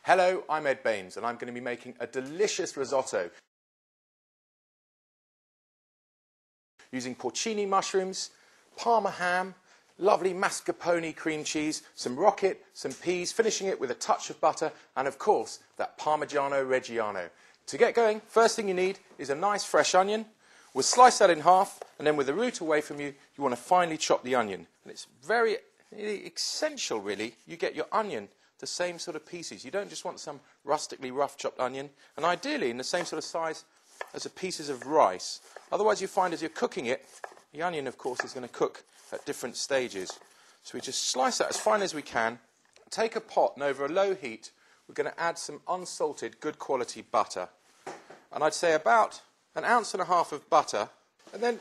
Hello, I'm Ed Baines and I'm going to be making a delicious risotto using porcini mushrooms, Parma ham, lovely mascarpone cream cheese, some rocket, some peas, finishing it with a touch of butter and of course that Parmigiano Reggiano. To get going, first thing you need is a nice fresh onion. We'll slice that in half and then with the root away from you, you want to finely chop the onion. And it's very essential really, you get your onion the same sort of pieces. You don't just want some rustically rough chopped onion, and ideally in the same sort of size as the pieces of rice. Otherwise you find as you're cooking it, the onion of course is going to cook at different stages. So we just slice that as fine as we can, take a pot and over a low heat we're going to add some unsalted good quality butter. And I'd say about 1.5 ounces of butter, and then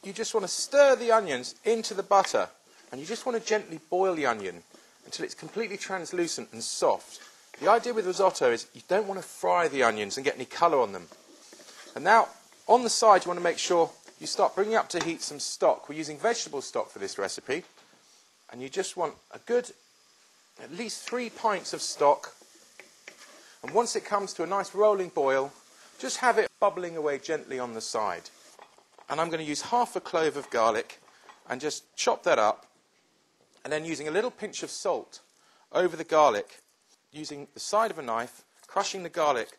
you just want to stir the onions into the butter and you just want to gently boil the onion until it's completely translucent and soft. The idea with risotto is you don't want to fry the onions and get any colour on them. And now, on the side, you want to make sure you start bringing up to heat some stock. We're using vegetable stock for this recipe. And you just want a good, at least 3 pints of stock. And once it comes to a nice rolling boil, just have it bubbling away gently on the side. And I'm going to use half a clove of garlic and just chop that up. And then using a little pinch of salt over the garlic, using the side of a knife, crushing the garlic,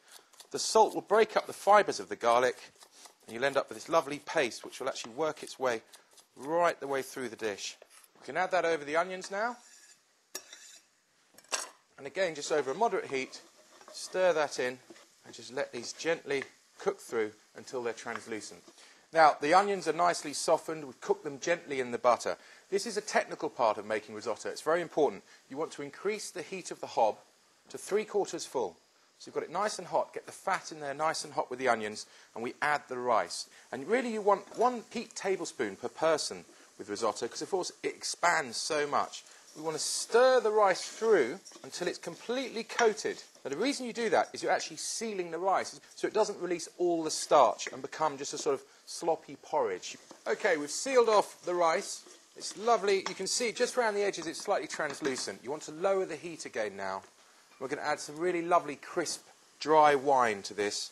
the salt will break up the fibres of the garlic and you'll end up with this lovely paste which will actually work its way right the way through the dish. We can add that over the onions now. And again, just over a moderate heat, stir that in and just let these gently cook through until they're translucent. Now, the onions are nicely softened. We've cooked them gently in the butter. This is a technical part of making risotto. It's very important. You want to increase the heat of the hob to 3/4 full. So you've got it nice and hot. Get the fat in there nice and hot with the onions, and we add the rice. And really you want 1 heaped tablespoon per person with risotto, because of course it expands so much. We want to stir the rice through until it's completely coated. Now the reason you do that is you're actually sealing the rice so it doesn't release all the starch and become just a sort of sloppy porridge. Okay, we've sealed off the rice. It's lovely. You can see just around the edges it's slightly translucent. You want to lower the heat again now. We're going to add some really lovely crisp dry wine to this.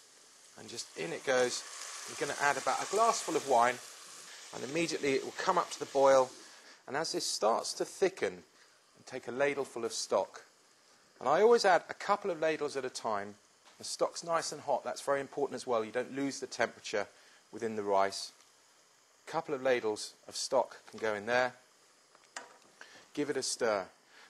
And just in it goes. We're going to add about a glassful of wine and immediately it will come up to the boil. And as this starts to thicken, take a ladleful of stock. And I always add a couple of ladles at a time. The stock's nice and hot. That's very important as well. You don't lose the temperature within the rice. A couple of ladles of stock can go in there. Give it a stir.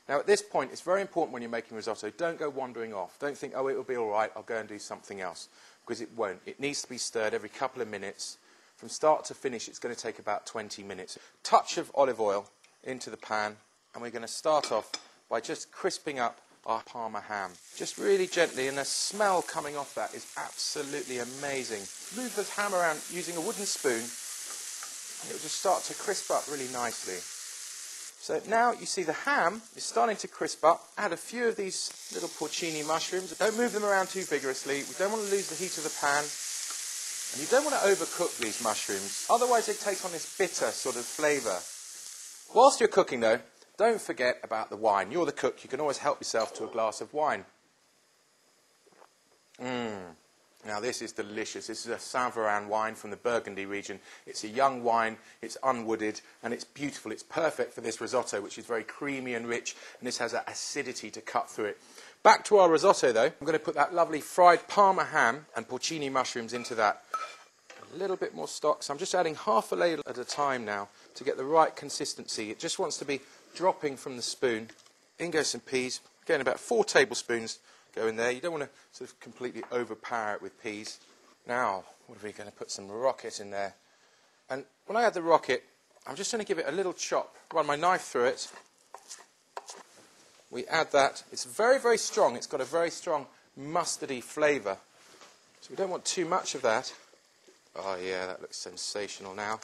Now at this point it's very important when you're making risotto, don't go wandering off. Don't think, oh, it'll be all right, I'll go and do something else. Because it won't. It needs to be stirred every couple of minutes. From start to finish it's going to take about 20 minutes. Touch of olive oil into the pan. And we're going to start off by just crisping up our Parma ham. Just really gently, and the smell coming off that is absolutely amazing. Move the ham around using a wooden spoon, and it will just start to crisp up really nicely. So now you see the ham is starting to crisp up. Add a few of these little porcini mushrooms. Don't move them around too vigorously. We don't want to lose the heat of the pan. And you don't want to overcook these mushrooms. Otherwise they take on this bitter sort of flavour. Whilst you're cooking though, don't forget about the wine. You're the cook. You can always help yourself to a glass of wine. Now this is delicious. This is a Saint-Véran wine from the Burgundy region. It's a young wine. It's unwooded and it's beautiful. It's perfect for this risotto, which is very creamy and rich. And this has that acidity to cut through it. Back to our risotto though. I'm going to put that lovely fried Parma ham and porcini mushrooms into that. A little bit more stock. So I'm just adding half a ladle at a time now to get the right consistency. It just wants to be dropping from the spoon. In goes some peas. Again, about 4 tablespoons go in there. You don't want to sort of completely overpower it with peas. Now, what are we going to put? Some rocket in there. And when I add the rocket, I'm just going to give it a little chop. Run my knife through it. We add that. It's very, very strong. It's got a very strong mustardy flavour. So we don't want too much of that. Oh yeah, that looks sensational now.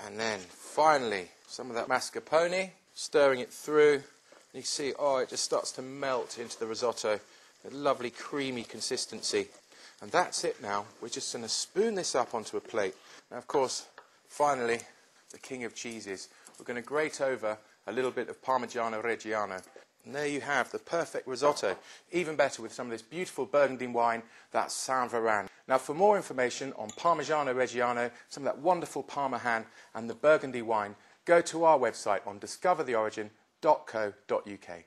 And then, finally, some of that mascarpone. Stirring it through, you see, oh, it just starts to melt into the risotto. A lovely creamy consistency. And that's it now. We're just going to spoon this up onto a plate. Now, of course, finally, the king of cheeses. We're going to grate over a little bit of Parmigiano Reggiano. And there you have the perfect risotto, even better with some of this beautiful Burgundy wine, that Saint-Véran. Now, for more information on Parmigiano Reggiano, some of that wonderful Parma ham and the Burgundy wine, go to our website on discovertheorigin.co.uk.